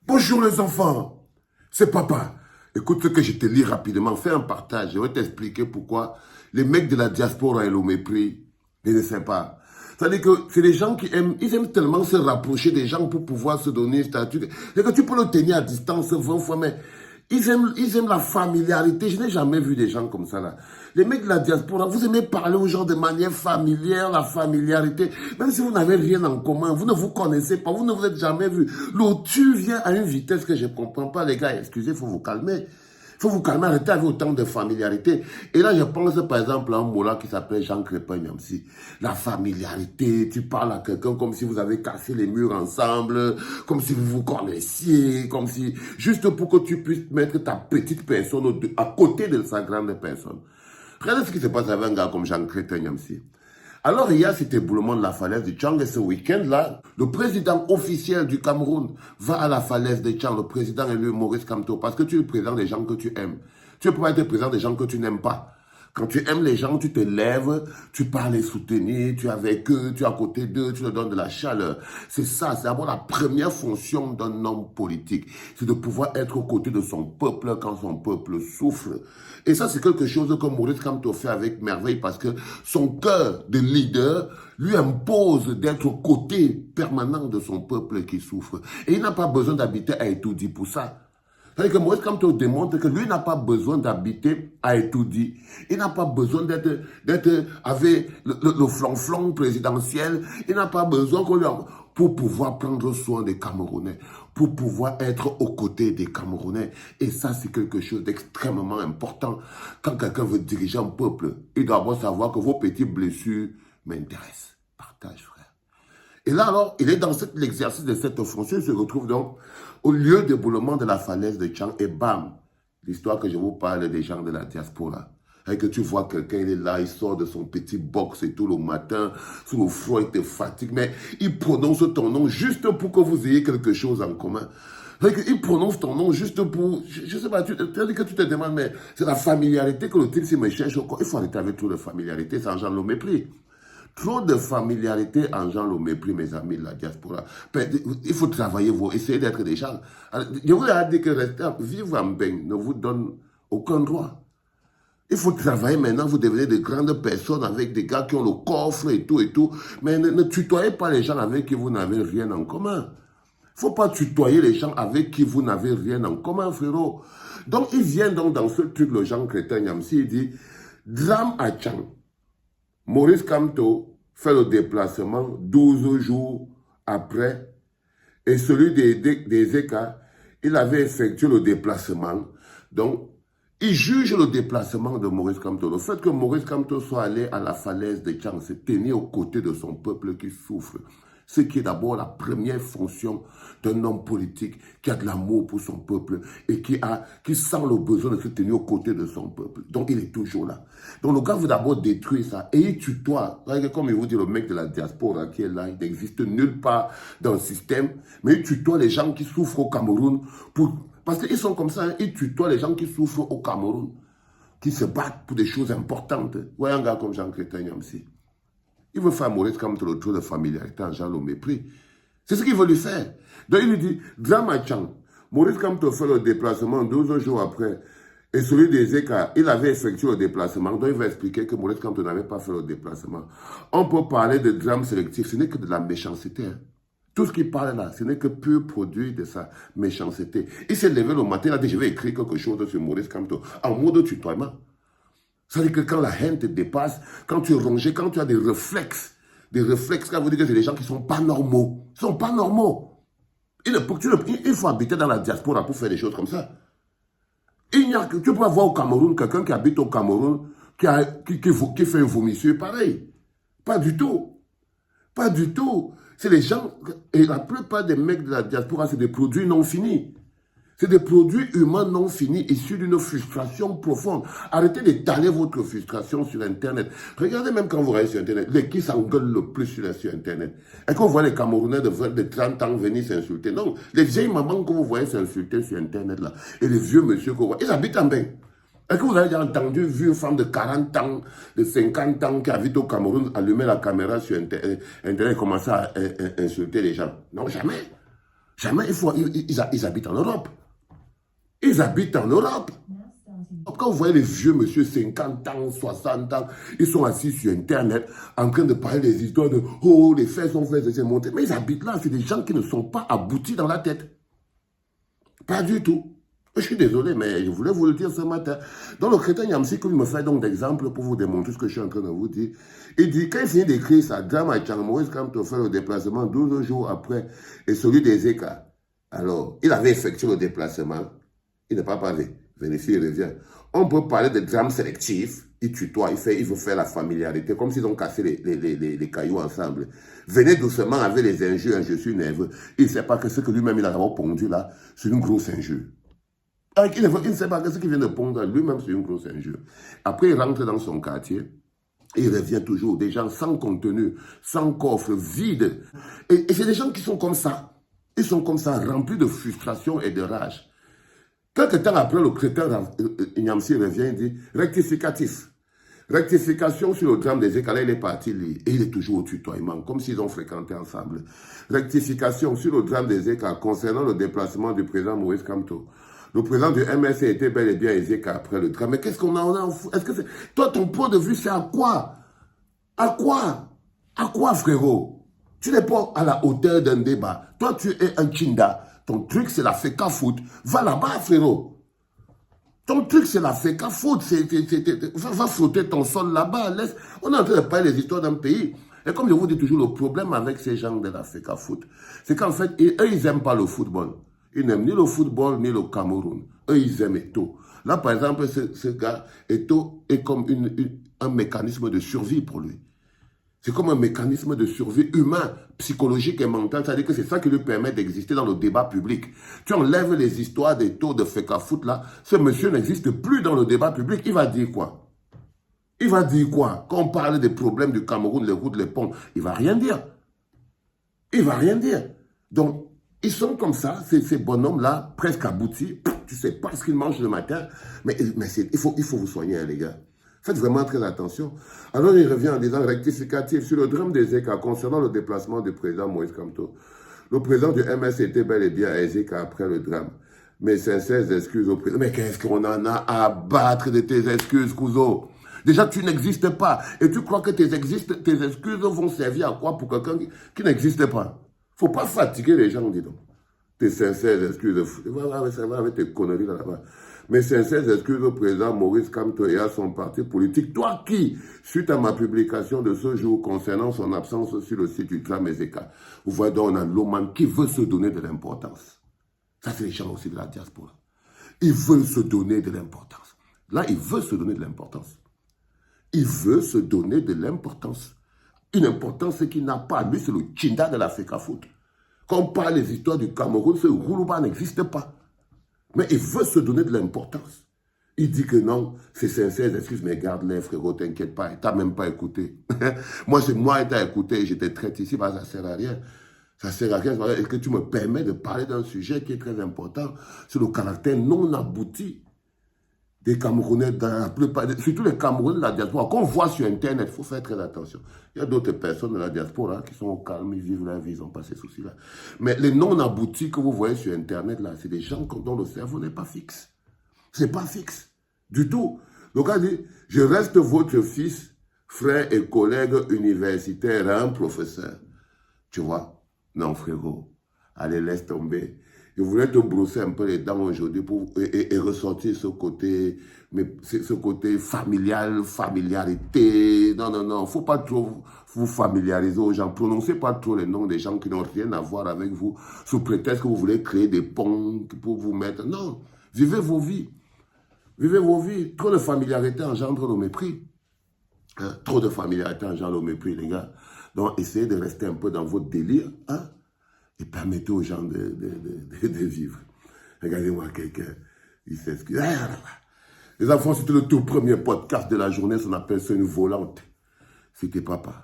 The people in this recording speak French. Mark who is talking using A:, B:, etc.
A: Bonjour les enfants, c'est papa. Écoute ce que je te lis rapidement, fais un partage, je vais t'expliquer pourquoi les mecs de la diaspora et le mépris, je ne sais pas. C'est-à-dire que c'est des gens qui aiment, ils aiment tellement se rapprocher des gens pour pouvoir se donner un statut. C'est que tu peux le tenir à distance 20 fois, mais ils aiment la familiarité. Je n'ai jamais vu des gens comme ça là. Les mecs de la diaspora, vous aimez parler aux gens de manière familière, la familiarité. Même si vous n'avez rien en commun, vous ne vous connaissez pas, vous ne vous êtes jamais vus. L'autre vient à une vitesse que je ne comprends pas, les gars. Excusez, il faut vous calmer. Il faut vous calmer, arrêtez avec autant de familiarité. Et là, je pense par exemple à un mot là qui s'appelle Jean Crépin Niamsi. La familiarité, tu parles à quelqu'un comme si vous avez cassé les murs ensemble, comme si vous vous connaissiez, comme si... Juste pour que tu puisses mettre ta petite personne à côté de sa grande personne. Regardez ce qui se passe avec un gars comme Jean Crépin Niamsi. Alors, il y a cet éboulement de la falaise de Tchang et ce week-end-là, le président officiel du Cameroun va à la falaise de Tchang, le président élu Maurice Kamto, parce que tu es le président des gens que tu aimes. Tu ne peux pas être le président des gens que tu n'aimes pas. Quand tu aimes les gens, tu te lèves, tu parles les soutenir, tu es avec eux, tu es à côté d'eux, tu leur donnes de la chaleur. C'est ça, c'est d'abord la première fonction d'un homme politique. C'est de pouvoir être aux côtés de son peuple quand son peuple souffre. Et ça, c'est quelque chose que Maurice Kamto fait avec merveille parce que son cœur de leader lui impose d'être aux côtés permanents de son peuple qui souffre. Et il n'a pas besoin d'habiter à Etoudi pour ça. C'est-à-dire que Maurice Kamto démontre que lui n'a pas besoin d'habiter à Etoudi. Il n'a pas besoin d'être avec le flanflon présidentiel. Il n'a pas besoin qu'on lui pour pouvoir prendre soin des Camerounais, pour pouvoir être aux côtés des Camerounais. Et ça, c'est quelque chose d'extrêmement important. Quand quelqu'un veut diriger un peuple, il doit d'abord savoir que vos petites blessures m'intéressent. Partage, frère. Et là, alors, il est dans l'exercice de cette fonction, il se retrouve donc au lieu d'éboulement de la falaise de Tchang, et bam, l'histoire que je vous parle des gens de la diaspora. Et que tu vois quelqu'un, il est là, il sort de son petit box et tout le matin, sous le froid, il te fatigue, mais il prononce ton nom juste pour que vous ayez quelque chose en commun. Il prononce ton nom juste pour, je sais pas, tu te demandes, mais c'est la familiarité que le type s'il me cherche au corps. Il faut arrêter avec trop de familiarité, ça engendre le mépris. Trop de familiarité engendre le mépris, mes amis de la diaspora. Il faut travailler, vous essayez d'être des gens. Je vous ai dit que rester, vivre en bain ne vous donne aucun droit. Il faut travailler maintenant, vous devenez de grandes personnes avec des gars qui ont le coffre et tout, mais ne tutoyez pas les gens avec qui vous n'avez rien en commun. Il ne faut pas tutoyer les gens avec qui vous n'avez rien en commun, frérot. Donc, il vient donc dans ce truc, le Jean Crétin Niamsi, il dit, drame à Tchang. Maurice Kamto fait le déplacement 12 jours après et celui des ECA, il avait effectué le déplacement. Donc, il juge le déplacement de Maurice Kamto. Le fait que Maurice Kamto soit allé à la falaise de Tchang, c'est tenir aux côtés de son peuple qui souffre. Ce qui est d'abord la première fonction d'un homme politique qui a de l'amour pour son peuple et qui sent le besoin de se tenir aux côtés de son peuple. Donc, il est toujours là. Donc, le gars veut d'abord détruire ça et il tutoie. Comme il vous dit, le mec de la diaspora qui est là, il n'existe nulle part dans le système, mais il tutoie les gens qui souffrent au Cameroun. Parce qu'ils sont comme ça, hein, ils tutoient les gens qui souffrent au Cameroun, qui se battent pour des choses importantes. Voyez un gars comme Jean Crétin Niamsi. Il veut faire Maurice Kamto le tour de familiarité en genre le mépris. C'est ce qu'il veut lui faire. Donc il lui dit, drame à Tchang. Maurice Kamto fait le déplacement 12 jours après. Et celui des ECA, il avait effectué le déplacement. Donc il va expliquer que Maurice Kamto n'avait pas fait le déplacement. On peut parler de drame sélectif. Ce n'est que de la méchanceté. Hein. Tout ce qu'il parle là, ce n'est que pur produit de sa méchanceté. Il s'est levé le matin, il a dit, je vais écrire quelque chose sur Maurice Kamto en mode tutoiement. Ça veut dire que quand la haine te dépasse, quand tu es rongé, quand tu as des réflexes, ça veut dire que c'est des gens qui ne sont pas normaux. Ils ne sont pas normaux. Il faut habiter dans la diaspora pour faire des choses comme ça. Tu peux avoir au Cameroun quelqu'un qui habite au Cameroun qui fait un vomissure pareil. Pas du tout. Pas du tout. C'est les gens, et la plupart des mecs de la diaspora, c'est des produits non finis. C'est des produits humains non finis, issus d'une frustration profonde. Arrêtez d'étaler votre frustration sur Internet. Regardez même quand vous regardez sur Internet, les qui s'engueulent le plus sur Internet. Et quand vous voyez les Camerounais de 30 ans venir s'insulter. Non, les vieilles mamans que vous voyez s'insulter sur Internet, là, et les vieux monsieur que vous voyez, ils habitent en bain. Est-ce que vous avez déjà entendu, vu une femme de 40 ans, de 50 ans qui habite au Cameroun, allumer la caméra sur Internet et commencer à insulter les gens? Non, jamais. Jamais, ils habitent en Europe. Ils habitent en Europe. Quand vous voyez les vieux monsieur, 50 ans, 60 ans, ils sont assis sur Internet en train de parler des histoires de « Oh, les faits sont faits, c'est monté ». Mais ils habitent là, c'est des gens qui ne sont pas aboutis dans la tête. Pas du tout. Je suis désolé, mais je voulais vous le dire ce matin. Donc le chrétien Yamsi, il me fait donc d'exemple pour vous démontrer ce que je suis en train de vous dire. Il dit, quand il finit d'écrire ça, drame à Moïse Kamto fait le déplacement 12 jours après, et celui des Écarts. Alors, il avait effectué le déplacement, il n'est pas pavé. Vérifiez, il revient. On peut parler de drame sélectif, il tutoie, il veut faire la familiarité, comme s'ils ont cassé les cailloux ensemble. Venez doucement avec les injures, je suis nerveux. Il ne sait pas que ce que lui-même il a pondu là, c'est une grosse injure. Il ne sait pas que ce qu'il vient de pondre lui-même, c'est une grosse injure. Après, il rentre dans son quartier, et il revient toujours, des gens sans contenu, sans coffre, vides. Et c'est des gens qui sont comme ça. Ils sont comme ça, remplis de frustration et de rage. Quelque temps après, le chrétien Ignamsi revient et dit « rectificatif ». Rectification sur le drame des Écarts, il est parti lire. Et il est toujours au tutoiement, comme s'ils ont fréquenté ensemble. Rectification sur le drame des Écarts concernant le déplacement du président Moïse Kamto. Le président du MSC était bel et bien Ezeka après le drame. Mais qu'est-ce qu'on en a en fou? Est-ce que c'est... Toi, ton point de vue, c'est à quoi? À quoi? À quoi, frérot? Tu n'es pas à la hauteur d'un débat. Toi, tu es un Chinda. Ton truc, c'est la FECA foot. Va là-bas, frérot. Ton truc, c'est la FECA foot. Va frotter ton sol là-bas. On est en train de parler des histoires d'un pays. Et comme je vous dis toujours, le problème avec ces gens de la FECA foot, c'est qu'en fait, eux, ils n'aiment pas le football. Ils n'aiment ni le football, ni le Cameroun. Eux, ils aiment Eto'o. Là, par exemple, ce gars, Eto'o est comme un mécanisme de survie pour lui. C'est comme un mécanisme de survie humain, psychologique et mental. C'est-à-dire que c'est ça qui lui permet d'exister dans le débat public. Tu enlèves les histoires d'Eto'o, de Feka Foot là, ce monsieur n'existe plus dans le débat public. Il va dire quoi? Il va dire quoi? Quand on parle des problèmes du Cameroun, les routes, les ponts, il va rien dire. Il va rien dire. Donc, ils sont comme ça, ces bonhommes-là, presque aboutis. Tu ne sais pas ce qu'ils mangent le matin. Mais il faut vous soigner, hein, les gars. Faites vraiment très attention. Alors, il revient en disant rectificatif sur le drame des Écarts concernant le déplacement du président Moïse Kamto. Le président du MS était bel et bien à Ezeka après le drame. Mes sincères excuses au président. Mais qu'est-ce qu'on en a à battre de tes excuses, Couso? Déjà, tu n'existes pas. Et tu crois que tes excuses vont servir à quoi pour quelqu'un qui n'existe pas? Faut pas fatiguer les gens, dis donc. Tes sincères excuses. Ça va avec tes conneries là-bas. Mes sincères excuses au président Maurice Kamto et à son parti politique. Toi qui, suite à ma publication de ce jour concernant son absence sur le site du drame Ezeka, vous voyez donc, on a l'homme qui veut se donner de l'importance. Ça, c'est les gens aussi de la diaspora. Ils veulent se donner de l'importance. Là, il veut se donner de l'importance. Il veut se donner de l'importance. Une importance qu'il n'a pas. Lui, c'est le Chinda de la FECA foot. Quand on parle des histoires du Cameroun, ce Roulouba n'existe pas. Mais il veut se donner de l'importance. Il dit que non, c'est sincère, excuse, mais garde-les, frérot, t'inquiète pas, il t'a même pas écouté. Moi, c'est moi qui t'ai écouté, je te traite ici, bah, ça sert à rien. Ça sert à rien. Est-ce que tu me permets de parler d'un sujet qui est très important, sur le caractère non abouti des Camerounais, dans la plupart, surtout les Camerounais de la diaspora, qu'on voit sur Internet, il faut faire très attention. Il y a d'autres personnes de la diaspora qui sont au calme, ils vivent leur vie, ils n'ont pas ces soucis-là. Mais les non-aboutis que vous voyez sur Internet, là, c'est des gens dont le cerveau n'est pas fixe. C'est pas fixe, du tout. Donc, on dit, je reste votre fils, frère et collègue universitaire, un professeur. Tu vois? Non, frérot. Allez, laisse tomber. Je voulais te brosser un peu les dents aujourd'hui et ressortir ce côté familial, familiarité. Non, non, non. Il ne faut pas trop vous familiariser aux gens. Prononcez pas trop les noms des gens qui n'ont rien à voir avec vous sous prétexte que vous voulez créer des ponts pour vous mettre. Non. Vivez vos vies. Vivez vos vies. Trop de familiarité engendre le mépris. Hein? Trop de familiarité engendre le mépris, les gars. Donc, essayez de rester un peu dans votre délire. Hein? Et permettez aux gens de vivre. Regardez-moi quelqu'un, il s'excuse. Les enfants, c'était le tout premier podcast de la journée, on appelle ça une volante. C'était papa.